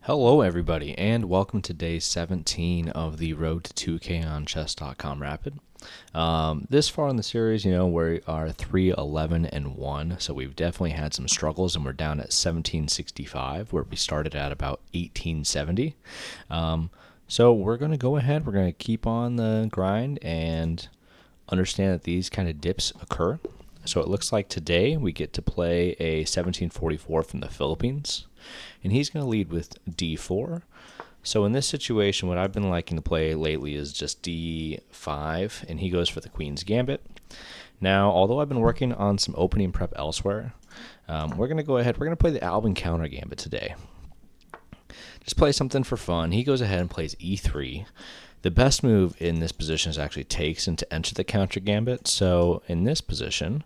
Hello, everybody, and welcome to day 17 of the Road to 2K on Chess.com Rapid. This far in the series, we are 3-11-1, so we've definitely had some struggles, and we're down at 1765, where we started at about 1870. So we're going to go ahead, we're going to keep on the grind and understand that these kind of dips occur. So it looks like today we get to play a 1744 from the Philippines, and he's going to lead with d4. So in this situation, what I've been liking to play lately is just d5, and he goes for the Queen's Gambit. Now, although I've been working on some opening prep elsewhere, we're going to go ahead, we're going to play the Alban counter gambit today. Just play something for fun. He goes ahead and plays e3. The best move in this position is actually takes and to enter the counter gambit. So in this position,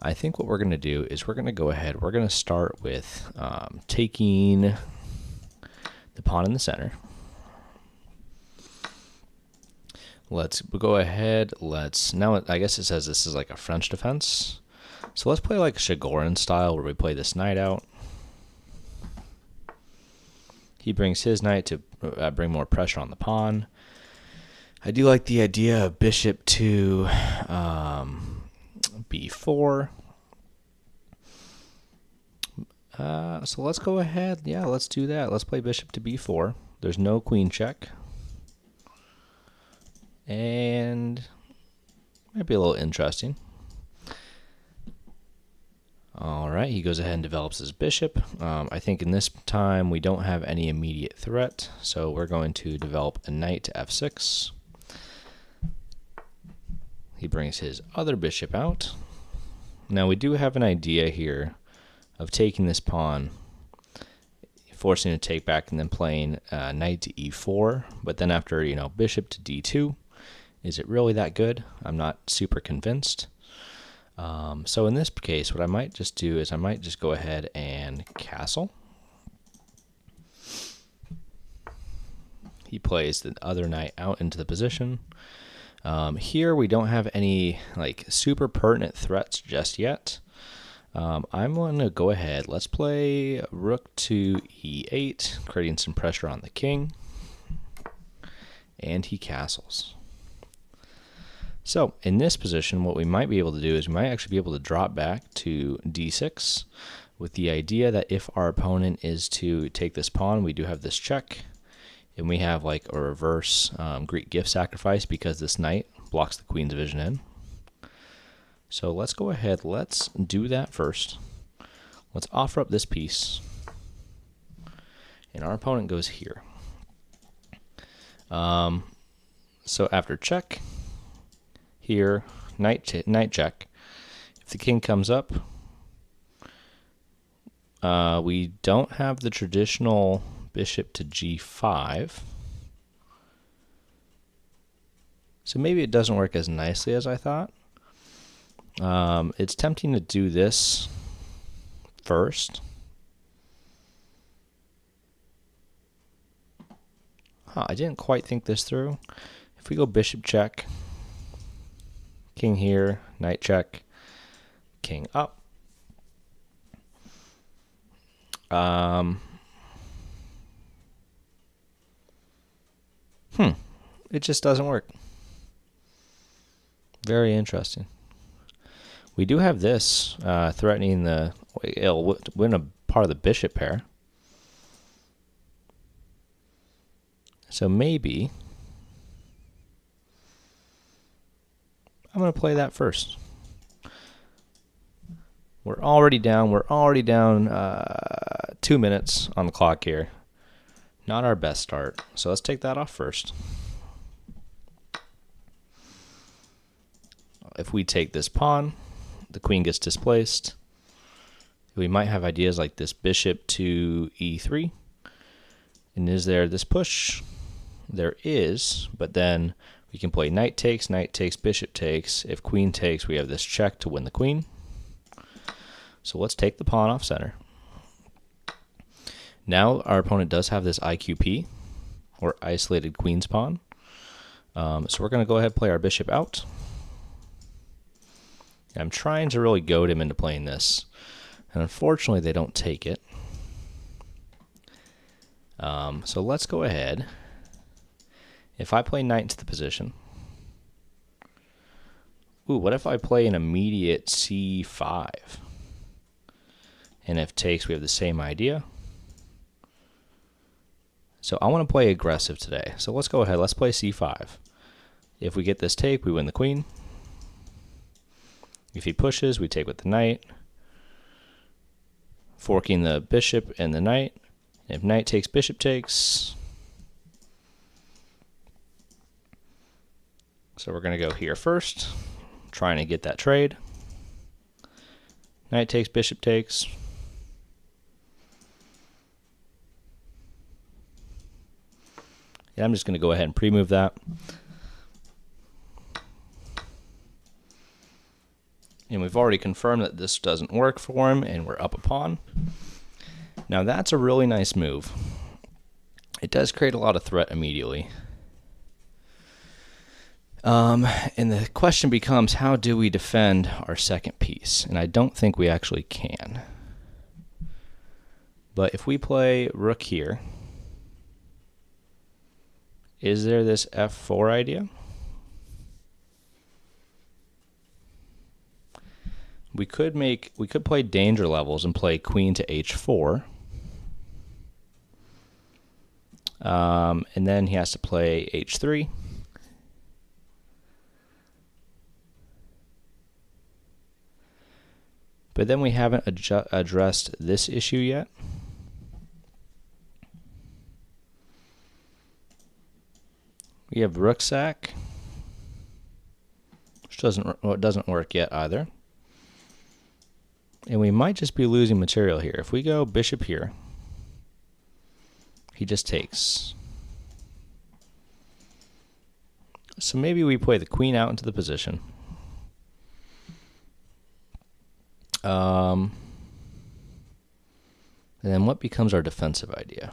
I think what we're going to do is we're going to go ahead. We're going to start with taking the pawn in the center. Let's go ahead. Now I guess it says this is like a French defense. So let's play like Chigorin style where we play this knight out. He brings his knight to bring more pressure on the pawn. I do like the idea of bishop to b4. So let's go ahead. Yeah, let's do that. Let's play bishop to b4. There's no queen check. And might be a little interesting. All right, he goes ahead and develops his bishop. I think in this time we don't have any immediate threat, so we're going to develop a knight to f6. He brings his other bishop out. Now we do have an idea here of taking this pawn, forcing it to take back, and then playing knight to e4. But then after, bishop to d2, is it really that good? I'm not super convinced. So in this case, what I might just do is I might just go ahead and castle. He plays the other knight out into the position. Here we don't have any super pertinent threats just yet. I'm going to go ahead. Let's play rook to e8, creating some pressure on the king. And he castles. So in this position, what we might be able to do is we might actually be able to drop back to d6 with the idea that if our opponent is to take this pawn, we do have this check. And we have like a reverse Greek gift sacrifice because this knight blocks the queen's vision in. So let's go ahead. Let's do that first. Let's offer up this piece. And our opponent goes here. So after check, here, knight check. If the king comes up, we don't have the traditional bishop to g5. So maybe it doesn't work as nicely as I thought. It's tempting to do this first. I didn't quite think this through. If we go bishop check, king here, knight check, king up. It just doesn't work. Very interesting. We do have this threatening it'll win a part of the bishop pair. So maybe I'm going to play that first. We're already down 2 minutes on the clock here. Not our best start. So let's take that off first. If we take this pawn, the queen gets displaced. We might have ideas like this bishop to e3. And is there this push? There is, but then we can play knight takes, bishop takes. If queen takes, we have this check to win the queen. So let's take the pawn off center. Now our opponent does have this IQP, or isolated queen's pawn. So we're going to go ahead and play our bishop out. I'm trying to really goad him into playing this. And unfortunately, they don't take it. So let's go ahead. If I play knight into the position. Ooh, what if I play an immediate c5? And if takes, we have the same idea. So I want to play aggressive today. So let's go ahead. Let's play c5. If we get this take, we win the queen. If he pushes, we take with the knight, forking the bishop and the knight. If knight takes, bishop takes. So we're going to go here first, trying to get that trade. Knight takes, bishop takes. Yeah, I'm just going to go ahead and pre-move that. And we've already confirmed that this doesn't work for him, and we're up a pawn. Now that's a really nice move. It does create a lot of threat immediately. And the question becomes, how do we defend our second piece? And I don't think we actually can. But if we play rook here, is there this f4 idea? We could play danger levels and play queen to h4. And then he has to play h3. But then we haven't addressed this issue yet. We have rook sack, which doesn't work yet either. And we might just be losing material here. If we go bishop here, he just takes. So maybe we play the queen out into the position. And then what becomes our defensive idea?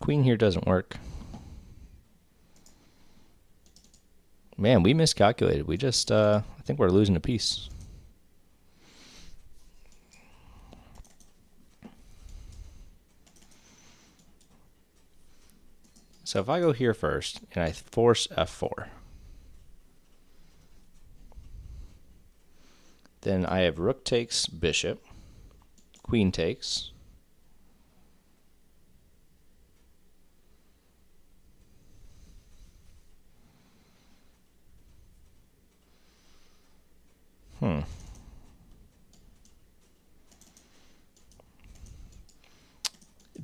Queen here doesn't work. Man, we miscalculated. We just, I think we're losing a piece. So if I go here first and I force f4, then I have rook takes bishop, queen takes,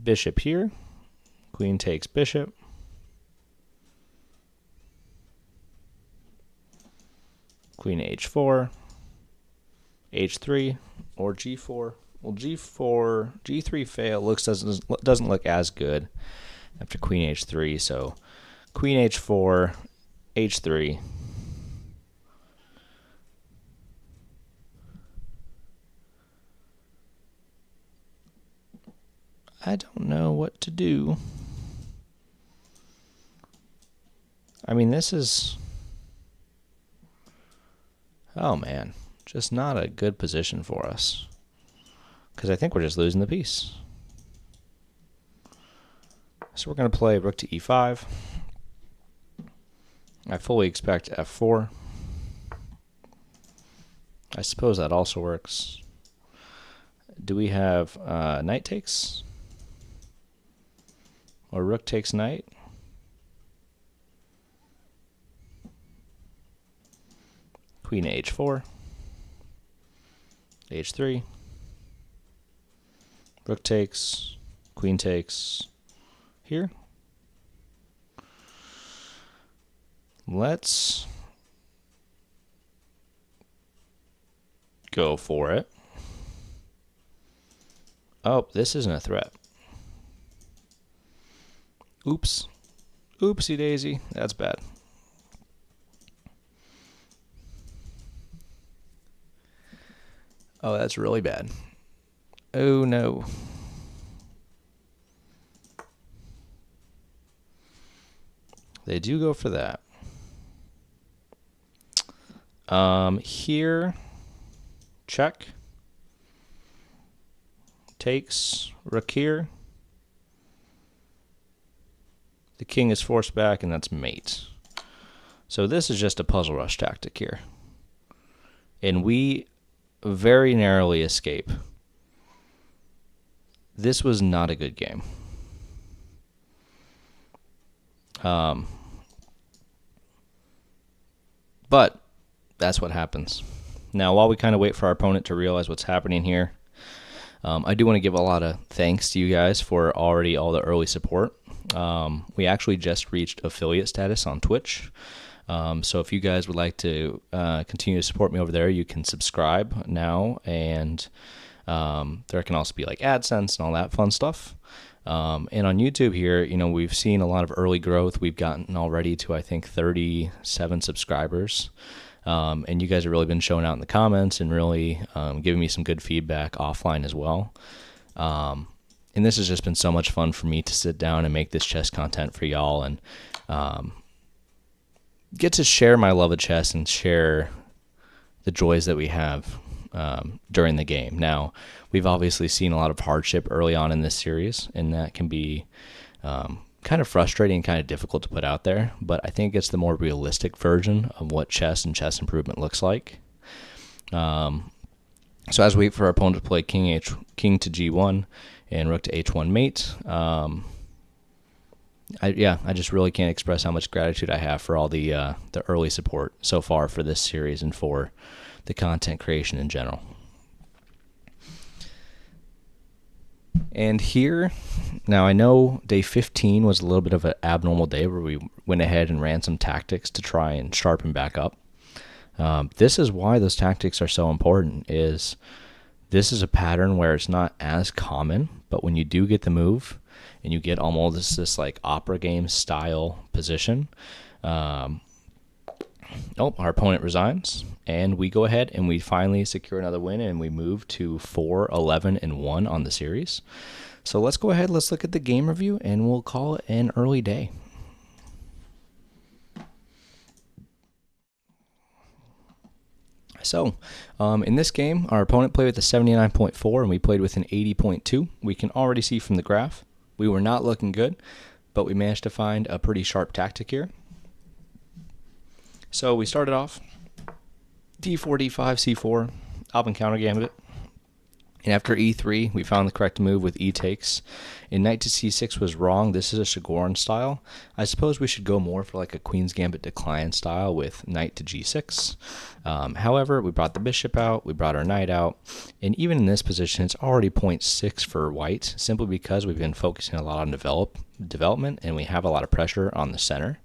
bishop here, queen takes bishop, queen h4, h3, or g4. Well, g4, g3 fail doesn't look as good after queen h3. So queen h4, h3. I don't know what to do. I mean, this is, oh man, just not a good position for us. Because I think we're just losing the piece. So we're going to play rook to e5. I fully expect f4. I suppose that also works. Do we have knight takes? Or rook takes knight? Queen h4. h3. Rook takes. Queen takes. Here. Let's go for it. Oh, this isn't a threat. Oops. Oopsie daisy. That's bad. Oh, that's really bad. Oh no. They do go for that. Here, check. takes rook here. The king is forced back, and that's mate. So this is just a puzzle rush tactic here. And we very narrowly escape. This was not a good game. But that's what happens. Now, while we kind of wait for our opponent to realize what's happening here, I do want to give a lot of thanks to you guys for already all the early support. We actually just reached affiliate status on Twitch. So if you guys would like to continue to support me over there, you can subscribe now, and there can also be like AdSense and all that fun stuff. And on YouTube here, you know, we've seen a lot of early growth. We've gotten already to, I think, 37 subscribers. And you guys have really been showing out in the comments and really giving me some good feedback offline as well. And this has just been so much fun for me to sit down and make this chess content for y'all, and get to share my love of chess and share the joys that we have during the game. Now, we've obviously seen a lot of hardship early on in this series, and that can be kind of frustrating and kind of difficult to put out there, but I think it's the more realistic version of what chess and chess improvement looks like. So as we wait for our opponent to play king to g1 and rook to h1 mate, I just really can't express how much gratitude I have for all the early support so far for this series and for the content creation in general. And here, now I know day 15 was a little bit of an abnormal day where we went ahead and ran some tactics to try and sharpen back up. This is why those tactics are so important. This is a pattern where it's not as common, but when you do get the move and you get almost this like opera game style position, our opponent resigns, and we go ahead and we finally secure another win, and we move to 4-11-1 on the series. So let's go ahead, let's look at the game review, and we'll call it an early day. So, in this game, our opponent played with a 79.4, and we played with an 80.2. We can already see from the graph we were not looking good, but we managed to find a pretty sharp tactic here. So we started off d4, d5, c4, Alvin counter gambit. And after e3, we found the correct move with e takes. And knight to c6 was wrong. This is a Shigoran style. I suppose we should go more for like a queen's gambit decline style with knight to g6. However, we brought the bishop out, we brought our knight out, and even in this position, it's already 0.6 for white, simply because we've been focusing a lot on development, and we have a lot of pressure on the center.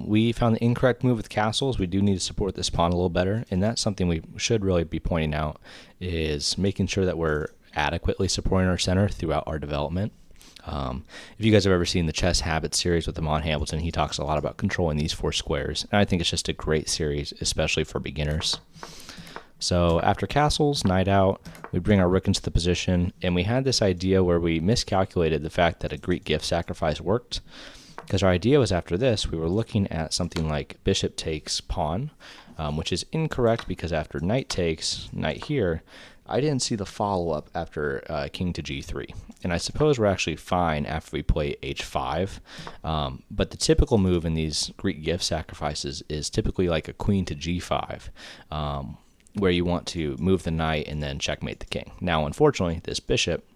We found the incorrect move with castles. We do need to support this pawn a little better, and that's something we should really be pointing out, is making sure that we're adequately supporting our center throughout our development. If you guys have ever seen the Chess Habits series with Amon Hamilton, he talks a lot about controlling these 4 squares, and I think it's just a great series, especially for beginners. So after castles, knight out, we bring our rook into the position, and we had this idea where we miscalculated the fact that a Greek gift sacrifice worked. Because our idea was, after this, we were looking at something like bishop takes pawn, which is incorrect, because after knight takes, knight here, I didn't see the follow-up after king to g3. And I suppose we're actually fine after we play h5. But the typical move in these Greek gift sacrifices is typically like a queen to g5, where you want to move the knight and then checkmate the king. Now, unfortunately, this bishop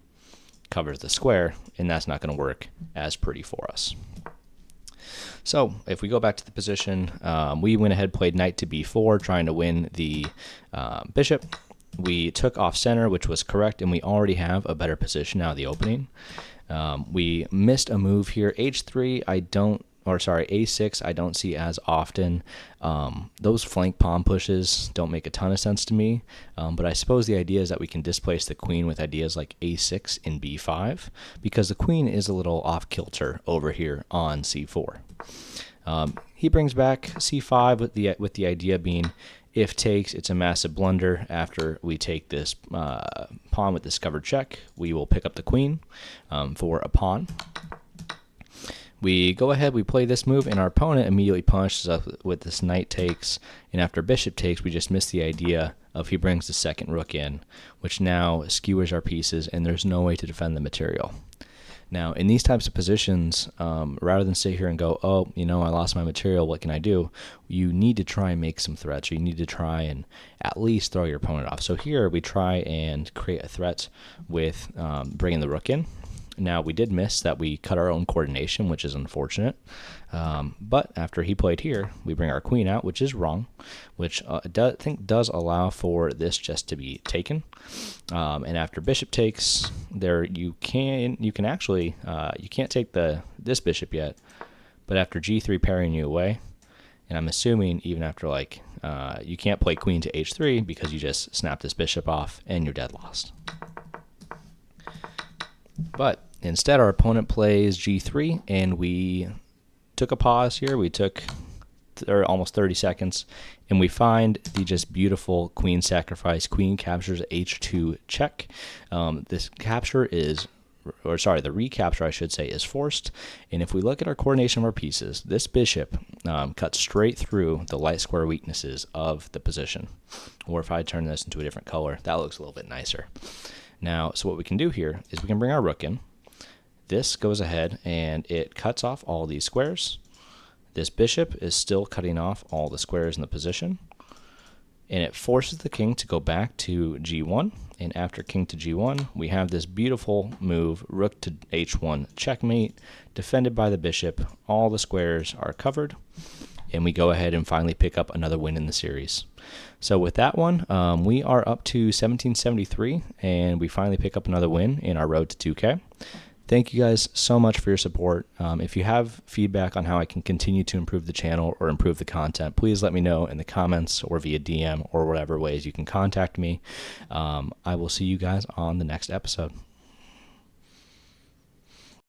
covers the square, and that's not going to work as pretty for us. So if we go back to the position, we went ahead and played knight to b4, trying to win the bishop. We took off center, which was correct, and we already have a better position out of the opening. We missed a move here. h3, a6, I don't see as often. Those flank pawn pushes don't make a ton of sense to me, but I suppose the idea is that we can displace the queen with ideas like a6 and b5, because the queen is a little off kilter over here on c4. He brings back c5 with the idea being, if takes, it's a massive blunder. After we take this pawn with discovered check, we will pick up the queen for a pawn. We go ahead, we play this move, and our opponent immediately punishes us with this knight takes, and after bishop takes, we just missed the idea of he brings the second rook in, which now skewers our pieces, and there's no way to defend the material. Now, in these types of positions, rather than sit here and go, oh, I lost my material, what can I do? You need to try and make some threats, or you need to try and at least throw your opponent off. So here we try and create a threat with bringing the rook in. Now, we did miss that we cut our own coordination, which is unfortunate. But after he played here, we bring our queen out, which is wrong, which I think does allow for this just to be taken. And after bishop takes, you can actually you can't take this bishop yet, but after g3 parrying you away, and I'm assuming even after you can't play queen to h3 because you just snapped this bishop off and you're dead lost. But instead, our opponent plays g3, and we took a pause here. We took almost 30 seconds, and we find the just beautiful queen sacrifice. Queen captures h2 check. This capture is, the recapture, I should say, is forced. And if we look at our coordination of our pieces, this bishop cuts straight through the light square weaknesses of the position. Or if I turn this into a different color, that looks a little bit nicer. Now, so what we can do here is we can bring our rook in. This goes ahead and it cuts off all these squares. This bishop is still cutting off all the squares in the position. And it forces the king to go back to g1. And after king to g1, we have this beautiful move, rook to h1 checkmate, defended by the bishop. All the squares are covered. And we go ahead and finally pick up another win in the series. So with that one, we are up to 1773, and we finally pick up another win in our road to 2K. Thank you guys so much for your support. If you have feedback on how I can continue to improve the channel or improve the content, please let me know in the comments or via DM or whatever ways you can contact me. I will see you guys on the next episode.